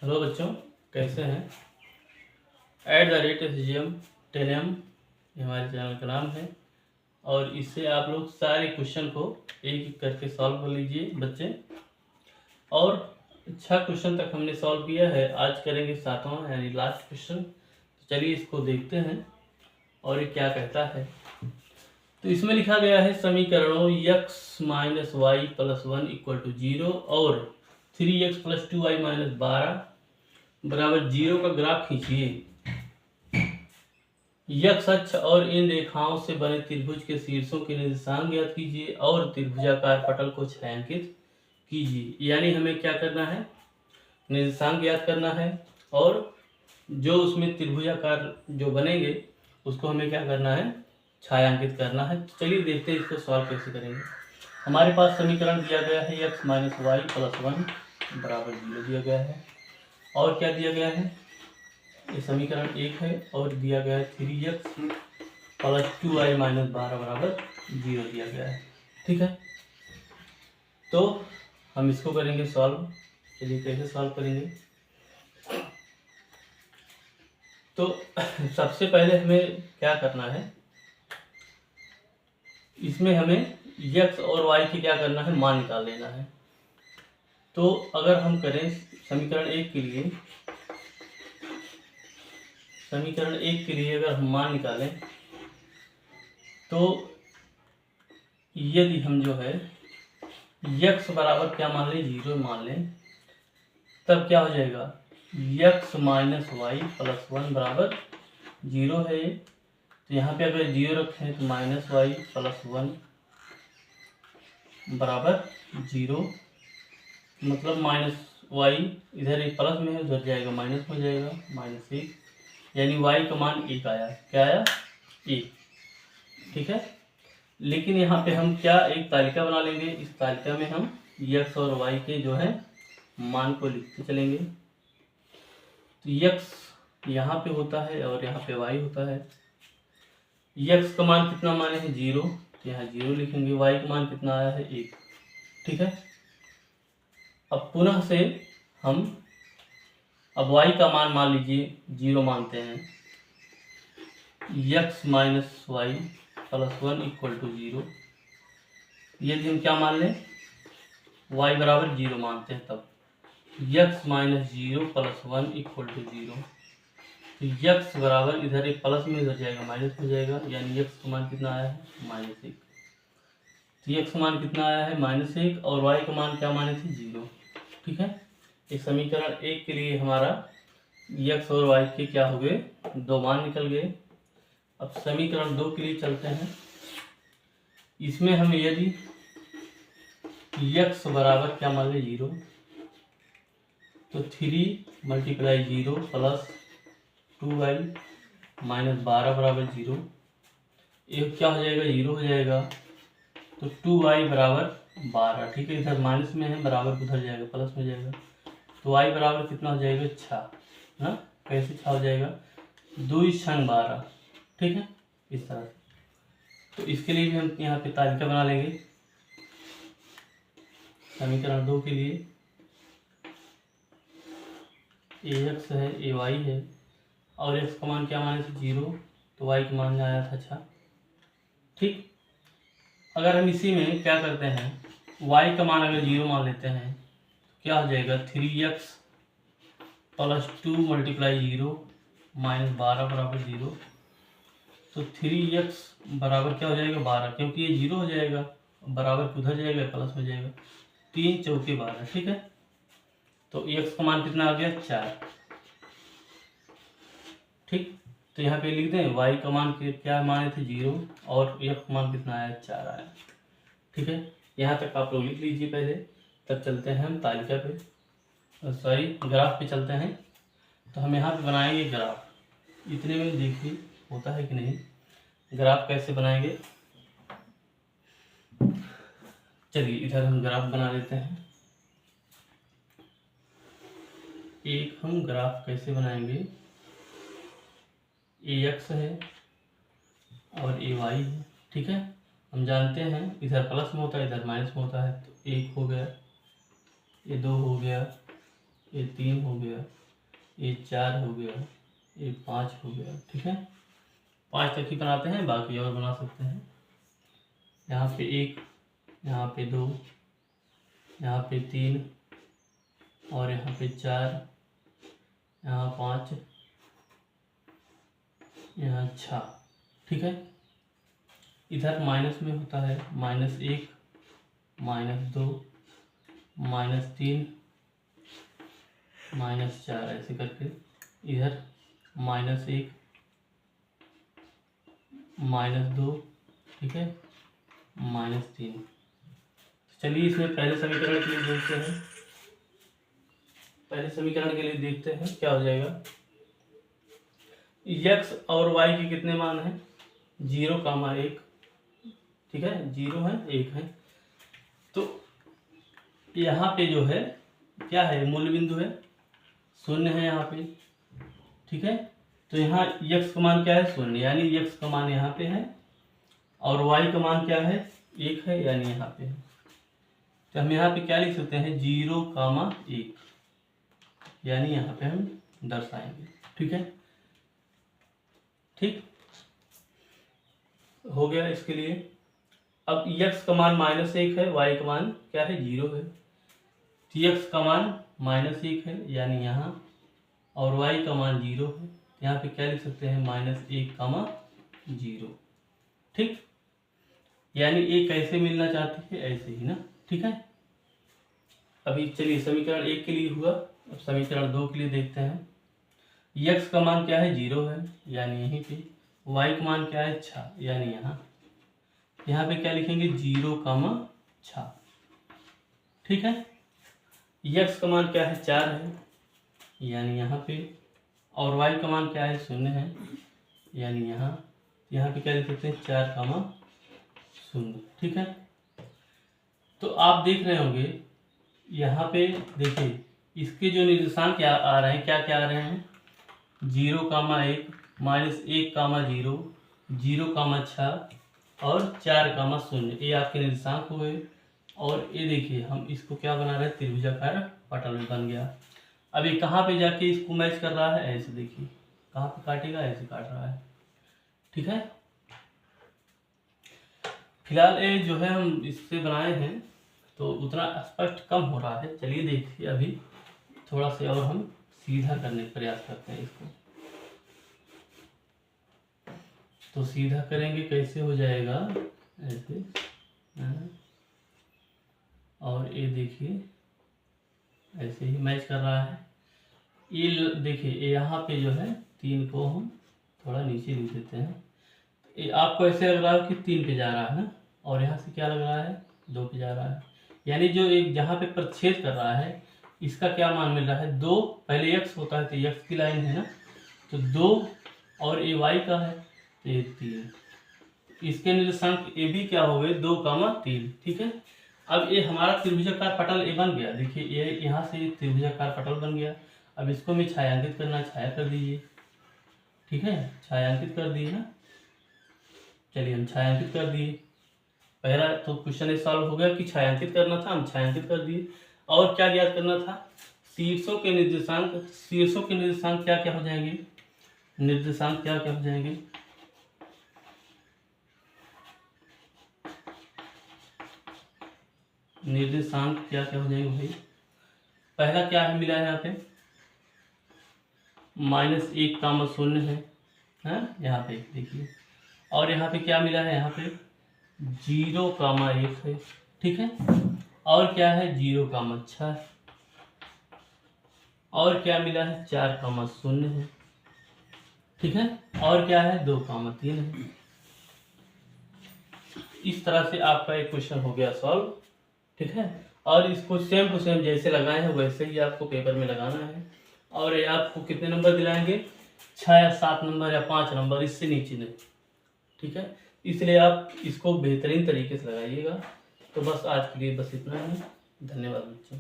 Hello बच्चों, कैसे हैं। @SGM 10M ये हमारे चैनल का नाम है और इससे आप लोग सारे क्वेश्चन को एक एक करके सॉल्व कर लीजिए बच्चे। और 6 क्वेश्चन तक हमने सॉल्व किया है, आज करेंगे 7वां यानी लास्ट क्वेश्चन। तो चलिए इसको देखते हैं और ये क्या कहता है। तो इसमें लिखा गया है समीकरणों x - y + 1 = 0 और 3x + 2y - 12 बराबर 0 का ग्राफ खींचिए। यक्ष अक्ष और इन रेखाओं से बने त्रिभुज के शीर्षों के निर्देशांक ज्ञात कीजिए और त्रिभुजाकार पटल को छायांकित कीजिए। यानी हमें क्या करना है, निर्देशांक ज्ञात करना है और जो उसमें त्रिभुजाकार जो बनेंगे उसको हमें क्या करना है, छायांकित करना है। तो चलिए देखते हैं इसको सॉल्व कैसे करेंगे। हमारे पास समीकरण दिया गया है x - y + 1 बराबर 0 दिया गया है और क्या दिया गया है, ये समीकरण 1 है और दिया गया है 3x + 2y - 12 बराबर 0 दिया गया है। ठीक है, तो हम इसको करेंगे सॉल्व। चलिए कैसे सॉल्व करेंगे। तो सबसे पहले हमें क्या करना है, इसमें हमें x और y की क्या करना है, मान निकाल लेना है। तो अगर हम करें समीकरण 1 के लिए, अगर हम मान निकालें तो यदि हम जो है x बराबर क्या मान लें, 0 मान लें, तब क्या हो जाएगा, x - y + 1 बराबर 0 है। तो यहाँ पे अगर 0 रखें तो -y + 1 बराबर 0, मतलब -y इधर एक प्लस में है उधर जाएगा माइनस में जाएगा, -1, यानी y का मान 1 आया। क्या आया, 1। ठीक है, लेकिन यहाँ पे हम क्या एक तालिका बना लेंगे। इस तालिका में हम x और y के जो है मान को लिखते चलेंगे। तो x यहाँ पे होता है और यहाँ पे y होता है। x का मान कितना माने हैं, 0, तो यहाँ 0 लिखेंगे। y का मान कितना आया है, 1। ठीक है, अब पुनः से हम अब y का मान लीजिए 0 मानते हैं। x - y + 1 = 0। यदि हम क्या मान लें, y बराबर 0 मानते हैं, तब x - 0 + 1 = 0। तो x बराबर इधर एक प्लस में इधर जाएगा माइनस में जाएगा, यानी x का मान कितना आया है, -1। तो x का मान कितना आया है, -1 और y का मान क्या माने थे, 0। ठीक है, इस समीकरण 1 के लिए हमारा x और y के क्या हो गए, 2 मान निकल गए। अब समीकरण 2 के लिए चलते हैं। इसमें हम यदि x बराबर क्या मान लें, 0, तो 3 × 0 + 2y - 12 बराबर 0। ये क्या हो जाएगा, 0 हो जाएगा। तो 2y बराबर 12। ठीक है, इधर माइनस में है, बराबर उधर जाएगा प्लस में जाएगा। तो y बराबर कितना हो जाएगा, 6 ना। कैसे 6 हो जाएगा, 2 × 6 = 12। ठीक है, इस तरह से। तो इसके लिए भी हम यहाँ पे तालिका बना लेंगे। समीकरण 2 के लिए ax है, ay है और x का मान क्या माने थे, 0, तो y का मान आया था 6। ठीक, अगर हम इसी में क्या करते हैं, y का मान अगर 0 मान लेते हैं तो क्या हो जाएगा, 3x + 2 × 0 - 12 बराबर 0। तो 3x बराबर क्या हो जाएगा, 12, क्योंकि ये 0 हो जाएगा, बराबर उधर जाएगा प्लस में जाएगा। 3 × 4 = 12। ठीक है, तो x का मान कितना आ गया, 4। ठीक, तो यहाँ पे लिख दें y का मान क्या माने थे, 0 और x का मान कितना आया, 4 आया। ठीक है, यहाँ तक आप लोग लिख लीजिए पहले, तब चलते हैं हम तालिका पे, सॉरी ग्राफ पे चलते हैं। तो हम यहाँ पे बनाएंगे ग्राफ। इतने में देखिए होता है कि नहीं, ग्राफ कैसे बनाएंगे। चलिए इधर हम ग्राफ बना लेते हैं। एक हम ग्राफ कैसे बनाएंगे, ax है और ay है। ठीक है, हम जानते हैं इधर प्लस में होता है इधर माइनस में होता है। तो 1 हो गया, ये 2 हो गया, ये 3 हो गया, ये 4 हो गया, ये 5 हो गया। ठीक है, 5 तक ही बनाते हैं, बाकी और बना सकते हैं। यहाँ पे 1, यहाँ पे 2, यहाँ पे 3 और यहाँ पे 4, यहाँ 5, यहाँ 6। ठीक है, इधर माइनस में होता है -1, -2, -3, -4 ऐसे करके। इधर -1, -2, ठीक है, -3। चलिए इसमें पहले समीकरण के लिए देखते हैं। पहले समीकरण के लिए देखते हैं क्या हो जाएगा। x और y के कितने मान हैं? 0, 1। ठीक है, 0 है, 1 है। तो यहाँ पे जो है क्या है, मूल बिंदु है, 0 है यहाँ पे। ठीक है, तो यहाँ x का मान क्या है, 0, यानी x का मान यहाँ पे है, और y का मान क्या है, 1 है, यानी यहाँ पे है। तो हम यहाँ पे क्या लिख सकते हैं, 0, 1, यानी यहाँ पे हम दर्शाएंगे। ठीक है, ठीक हो गया इसके लिए। अब x का मान -1 है, y का मान क्या है, 0 है। तो x का मान -1 है, यानी यहाँ, और y का मान 0 है। यहाँ पे क्या लिख सकते हैं, -1, 0। ठीक, यानी एक कैसे मिलना चाहती है, ऐसे ही ना। ठीक है, अभी चलिए समीकरण 1 के लिए हुआ। अब समीकरण 2 के लिए देखते हैं। x का मान क्या है, 0 है, यानी यहीं पे। y का मान क्या है, 6, यानी यहाँ पे क्या लिखेंगे, 0, 6। ठीक है, x का मान क्या है, 4 है, यानी यहाँ पे, और y का मान क्या है, 0 है, यानी यहाँ पे क्या लिख सकते हैं, 4, 0। ठीक है, तो आप देख रहे होंगे यहाँ पे, देखिए इसके जो निर्देशांक क्या आ रहे हैं, क्या क्या आ रहे हैं, 0, 1, -1, 0, 0, 6 और 4, 0। ये आपके निर्देशांक हुए। और ये देखिए हम इसको क्या बना रहे हैं, त्रिभुजाकार पटल में बन गया। अब ये कहाँ पे जाके इसको मैच कर रहा है, ऐसे देखिए कहाँ पे काटेगा, ऐसे काट रहा है। ठीक है, फिलहाल ये जो है हम इससे बनाए हैं, तो उतना स्पष्ट कम हो रहा है। चलिए देखिए अभी थोड़ा सा और हम सीधा करने का प्रयास करते हैं इसको। तो सीधा करेंगे, कैसे हो जाएगा, ऐसे। और ये देखिए ऐसे ही मैच कर रहा है। ये देखिए यहाँ पे जो है 3 को हम थोड़ा नीचे लिख देते हैं। ये आपको ऐसे लग रहा है कि 3 पे जा रहा है ना, और यहाँ से क्या लग रहा है, 2 पे जा रहा है। यानी जो एक जहाँ पे प्रतिच्छेद कर रहा है, इसका क्या मान मिल रहा है, 2। पहले x होता है तो x की लाइन है ना, तो 2, और ये y का है तो ये 3। इसके निर्देशांक ये भी क्या हो गए, 2, 3। ठीक है, अब ये हमारा त्रिभुजाकार पटल ये बन गया। देखिए ये यहाँ से त्रिभुजाकार पटल बन गया। अब इसको मैं छायांकित करना, छाया कर दीजिए। ठीक है, छायांकित कर दिए ना। चलिए हम छायांकित कर दिए। पहला तो क्वेश्चन ये सॉल्व हो गया कि छायांकित करना था, हम छायांकित कर दिए। और क्या ज्ञात करना था, शीर्षों के निर्देशांक। शीर्षों के निर्देशांक क्या क्या हो जाएंगे, निर्देशांक क्या क्या हो जाएंगे, निर्देशांक क्या क्या हो जाएंगे भाई। पहला क्या है मिला है यहाँ पे, -1, 0 है, यहाँ पे देखिए। और यहाँ पे क्या मिला है, यहाँ पे 0, 1 है। ठीक है, और क्या है, 0, 6 है। और क्या मिला है, 4, 0 है। ठीक है, और क्या है, 2, 3 है। इस तरह से आपका एक क्वेश्चन हो गया सॉल्व। ठीक है, और इसको सेम टू सेम जैसे लगाए हैं वैसे ही आपको पेपर में लगाना है। और ये आपको कितने नंबर दिलाएंगे, 6 या 7 नंबर या 5 नंबर, इससे नीचे नहीं। ठीक है, इसलिए आप इसको बेहतरीन तरीके से लगाइएगा। तो बस आज के लिए बस इतना ही। धन्यवाद बच्चों।